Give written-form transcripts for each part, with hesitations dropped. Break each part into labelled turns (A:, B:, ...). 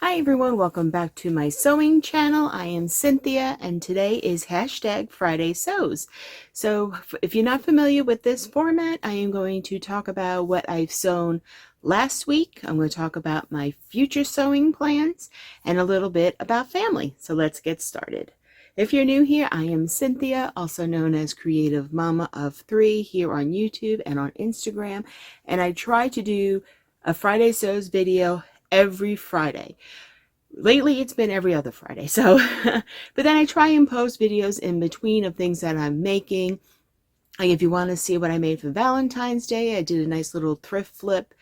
A: Hi everyone, welcome back to my sewing channel. I am Cynthia and today is hashtag Friday Sews. So if you're not familiar with this format, I am going to talk about what I've sewn last week. I'm going to talk about my future sewing plans and a little bit about family. So let's get started. If you're new here, I am Cynthia, also known as Creative Mama of Three here on YouTube and on Instagram. And I try to do a Friday Sews video every Friday. Lately it's been every other Friday, so but then I try and post videos in between of things that I'm making. Like if you want to see what I made for Valentine's Day, I did a nice little thrift flip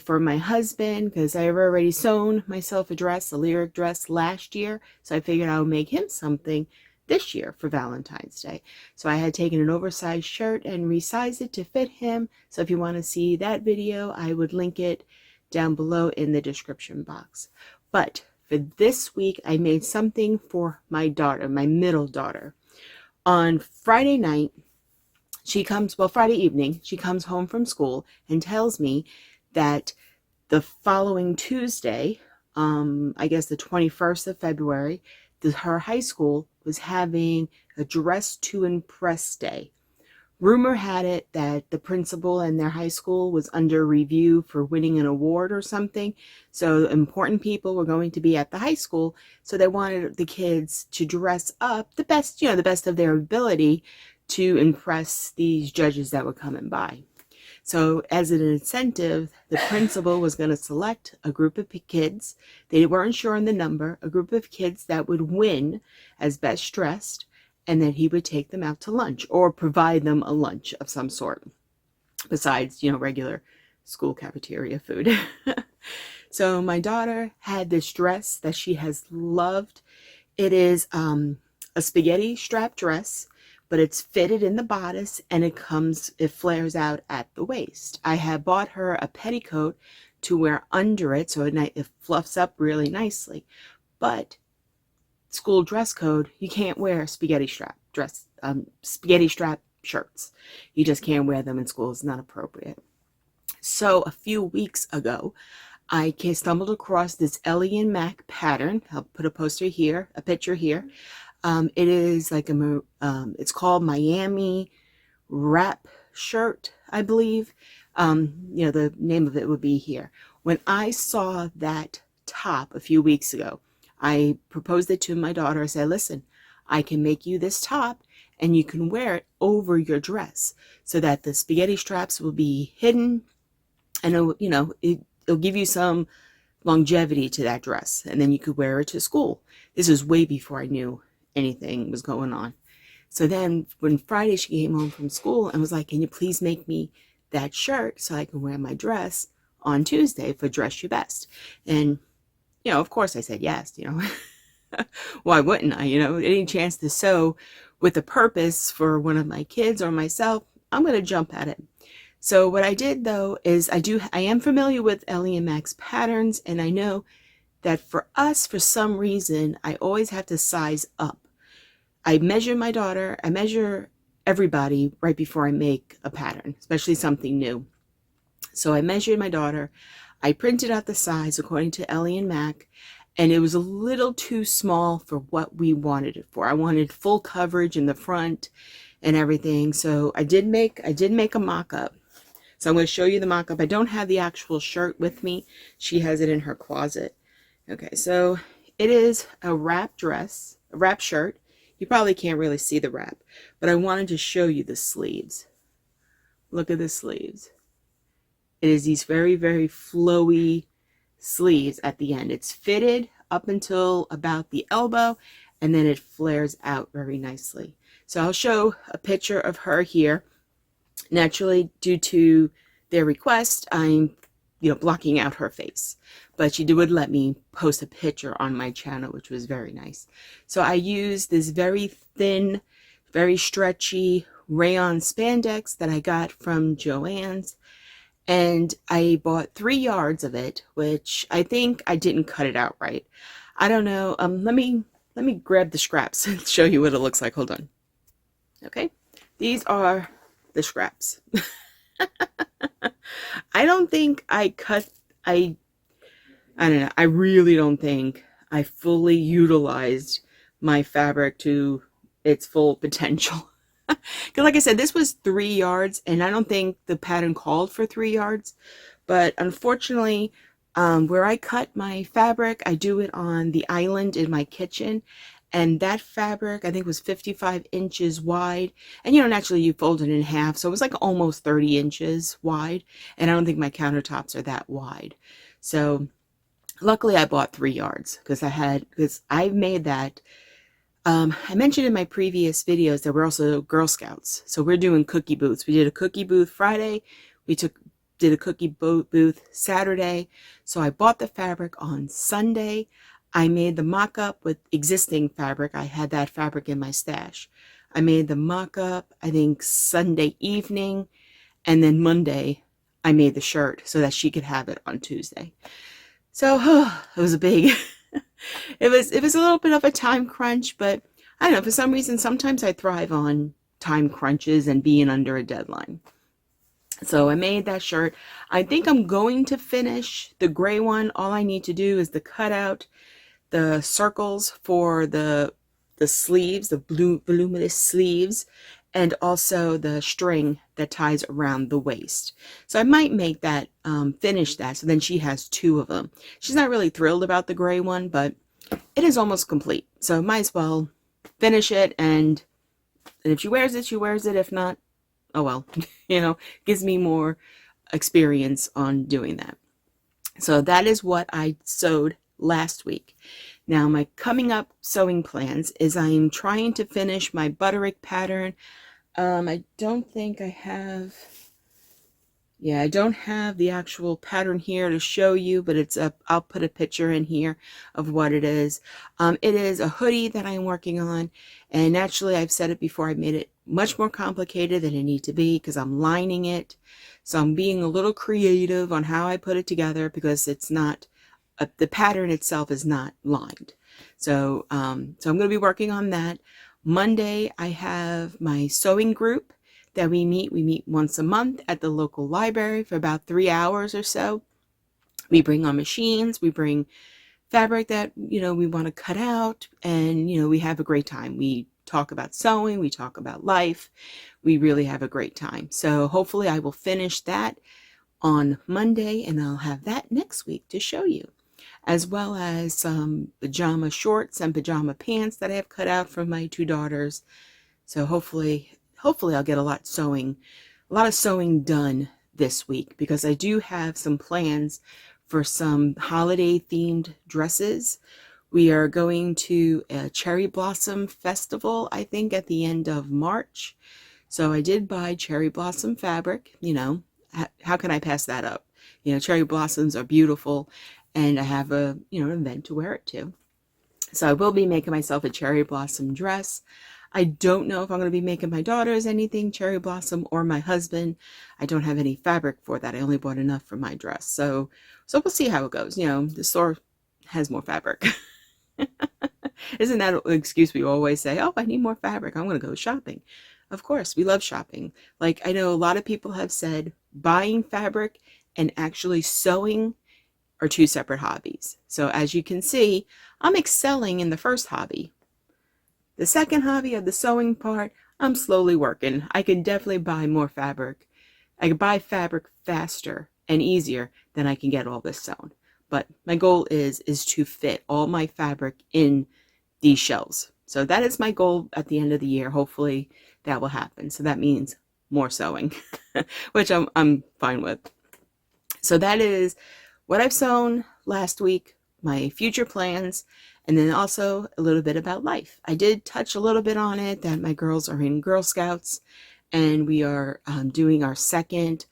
A: for my husband because I've already sewn myself a dress, a lyric dress last year, so I figured I would make him something this year for Valentine's Day. So I had taken an oversized shirt and resized it to fit him. So if you want to see that video, I would link it down below in the description box. But for this week, I made something for my daughter, my middle daughter. On Friday night, Friday evening, she comes home from school and tells me that the following Tuesday, I guess the 21st of February, her high school was having a dress to impress day. Rumor had it that the principal in their high school was under review for winning an award or something. So important people were going to be at the high school. So they wanted the kids to dress up the best, the best of their ability to impress these judges that were coming by. So as an incentive, the principal was going to select a group of kids. They weren't sure on the number, a group of kids that would win as best dressed, and then he would take them out to lunch or provide them a lunch of some sort besides, regular school cafeteria food. So my daughter had this dress that she has loved. It is a spaghetti strap dress, but it's fitted in the bodice and it flares out at the waist. I have bought her a petticoat to wear under it so it fluffs up really nicely. But school dress code, you can't wear spaghetti strap shirts. You just can't wear them in school. It's not appropriate. So a few weeks ago, I stumbled across this Ellie and Mac pattern. I'll put a picture here. It is like it's called Miami wrap shirt, I believe. The name of it would be here. When I saw that top a few weeks ago, I proposed it to my daughter. I said, listen, I can make you this top and you can wear it over your dress so that the spaghetti straps will be hidden and it'll give you some longevity to that dress, and then you could wear it to school. This was way before I knew anything was going on. So then when Friday she came home from school and was like, can you please make me that shirt so I can wear my dress on Tuesday for Dress Your Best? And of course I said yes, why wouldn't I? Any chance to sew with a purpose for one of my kids or myself, I'm going to jump at it. So what I did though is I am familiar with Ellie and Mac's patterns, and I know that for us, for some reason, I always have to size up. I measure my daughter, I measure everybody right before I make a pattern, especially something new. So I measured my daughter, I printed out the size according to Ellie and Mac, and it was a little too small for what we wanted it for. I wanted full coverage in the front and everything. So I did make a mock-up. So I'm going to show you the mock-up. I don't have the actual shirt with me. She has it in her closet. Okay, so it is a wrap dress, a wrap shirt. You probably can't really see the wrap, but I wanted to show you the sleeves. Look at the sleeves. It is these very, very flowy sleeves at the end. It's fitted up until about the elbow, and then it flares out very nicely. So I'll show a picture of her here. Naturally, due to their request, I'm blocking out her face, but she would let me post a picture on my channel, which was very nice. So I used this very thin, very stretchy rayon spandex that I got from Joann's, and I bought 3 yards of it, which I think I didn't cut it out right. I don't know. Let me grab the scraps and show you what it looks like. Hold on. Okay, these are the scraps. I don't think I I don't know. I really don't think I fully utilized my fabric to its full potential. Because like I said, this was 3 yards, and I don't think the pattern called for 3 yards. But unfortunately, where I cut my fabric, I do it on the island in my kitchen. And that fabric, I think, was 55 inches wide. And, naturally you fold it in half. So it was like almost 30 inches wide. And I don't think my countertops are that wide. So luckily I bought 3 yards because I made that. I mentioned in my previous videos that we're also Girl Scouts. So we're doing cookie booths. We did a cookie booth Friday. We did a cookie booth Saturday. So I bought the fabric on Sunday. I made the mock-up with existing fabric. I had that fabric in my stash. I made the mock-up, I think, Sunday evening. And then Monday, I made the shirt so that she could have it on Tuesday. So it was a big... it was a little bit of a time crunch, but I don't know, for some reason, sometimes I thrive on time crunches and being under a deadline. So I made that shirt. I think I'm going to finish the gray one. All I need to do is to cut out the circles for the sleeves, the voluminous sleeves, and also the string that ties around the waist. So I might make that, finish that, so then she has 2 of them. She's not really thrilled about the gray one, but it is almost complete. So might as well finish it, and if she wears it, she wears it. If not, oh well, gives me more experience on doing that. So that is what I sewed last week. Now my coming up sewing plans is I'm trying to finish my butterick pattern. I don't think I have, I don't have the actual pattern here to show you, but it's up. I'll put a picture in here of what it is. It is a hoodie that I'm working on, and naturally I've said it before, I made it much more complicated than it needs to be because I'm lining it. So I'm being a little creative on how I put it together because it's not, the pattern itself is not lined. So, so I'm going to be working on that. Monday, I have my sewing group that we meet. We meet once a month at the local library for about 3 hours or so. We bring our machines, we bring fabric that, we want to cut out, and, we have a great time. We talk about sewing, we talk about life. We really have a great time. So hopefully I will finish that on Monday, and I'll have that next week to show you, as well as some pajama shorts and pajama pants that I have cut out for my 2 daughters. So hopefully I'll get a lot of sewing done this week, because I do have some plans for some holiday themed dresses. We are going to a cherry blossom festival, I think, at the end of March. So I did buy cherry blossom fabric. How can I pass that up? Cherry blossoms are beautiful, and I have an event to wear it to. So I will be making myself a cherry blossom dress. I don't know if I'm going to be making my daughters anything cherry blossom, or my husband. I don't have any fabric for that. I only bought enough for my dress. So we'll see how it goes. The store has more fabric. Isn't that an excuse we always say? Oh, I need more fabric, I'm going to go shopping. Of course, we love shopping. Like, I know a lot of people have said buying fabric and actually sewing are 2 separate hobbies. So as you can see, I'm excelling in the first hobby. The second hobby of the sewing part, I'm slowly working. I can definitely buy more fabric. I can buy fabric faster and easier than I can get all this sewn. But my goal is to fit all my fabric in these shelves. So that is my goal at the end of the year. Hopefully that will happen. So that means more sewing, which I'm fine with. So that is what I've sewn last week, my future plans, and then also a little bit about life. I did touch a little bit on it, that my girls are in Girl Scouts, and we are doing our second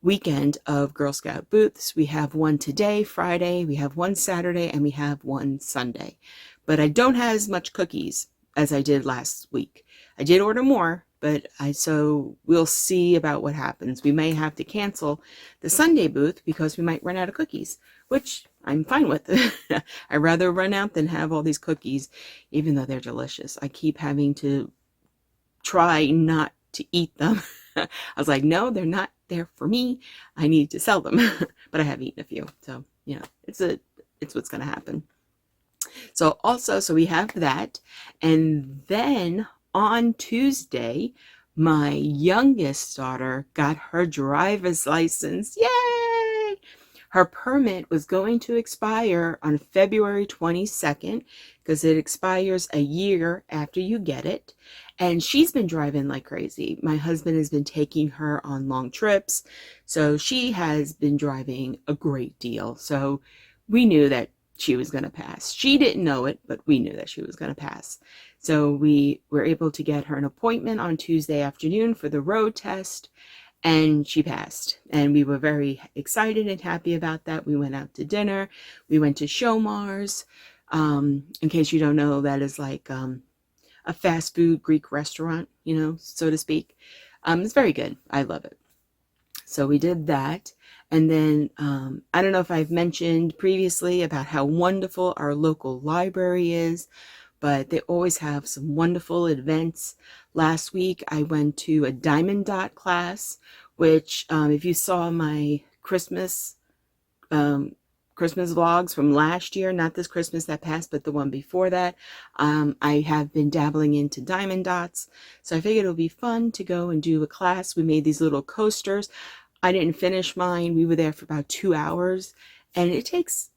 A: weekend of Girl Scout booths. We have one today, Friday, we have one Saturday, and we have one Sunday. But I don't have as much cookies as I did last week. I did order more, but so we'll see about what happens. We may have to cancel the Sunday booth because we might run out of cookies, which I'm fine with. I'd rather run out than have all these cookies, even though they're delicious. I keep having to try not to eat them. I was like, no, they're not there for me. I need to sell them. But I have eaten a few. So, it's It's what's going to happen. So also, so we have that. And then on Tuesday, my youngest daughter got her driver's license. Yay! Her permit was going to expire on February 22nd because it expires a year after you get it. And she's been driving like crazy. My husband has been taking her on long trips. So she has been driving a great deal. So we knew that she was going to pass. She didn't know it, but we knew that she was going to pass. So we were able to get her an appointment on Tuesday afternoon for the road test, and she passed. And we were very excited and happy about that. We went out to dinner. We went to Shomar's. In case you don't know, that is like a fast food Greek restaurant, you know, so to speak. It's very good. I love it. So we did that. And then I don't know if I've mentioned previously about how wonderful our local library is, but they always have some wonderful events. Last week I went to a diamond dot class, which if you saw my Christmas vlogs from last year, not this Christmas that passed, but the one before that, I have been dabbling into diamond dots. So I figured it would be fun to go and do a class. We made these little coasters. I didn't finish mine. We were there for about 2 hours, and it takes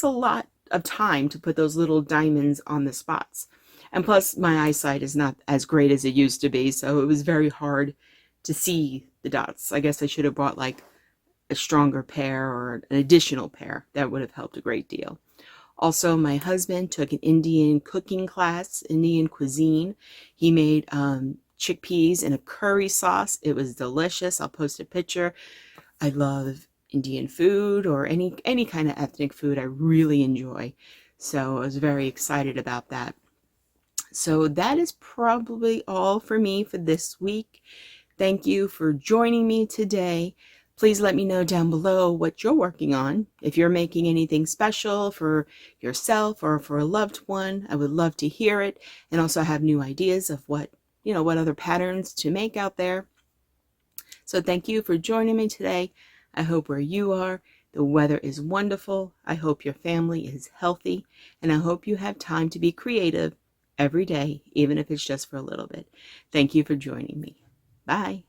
A: a lot of time to put those little diamonds on the spots. And plus my eyesight is not as great as it used to be, so it was very hard to see the dots. I guess I should have bought like a stronger pair or an additional pair. That would have helped a great deal. Also, my husband took an Indian cooking class, Indian cuisine. He made chickpeas in a curry sauce. It was delicious. I'll post a picture. I love Indian food or any kind of ethnic food. I really enjoy. So I was very excited about that. So that is probably all for me for this week. Thank you for joining me today. Please let me know down below what you're working on. If you're making anything special for yourself or for a loved one, I would love to hear it, and also have new ideas of what other patterns to make out there. So thank you for joining me today. I hope where you are, the weather is wonderful. I hope your family is healthy, and I hope you have time to be creative every day, even if it's just for a little bit. Thank you for joining me. Bye.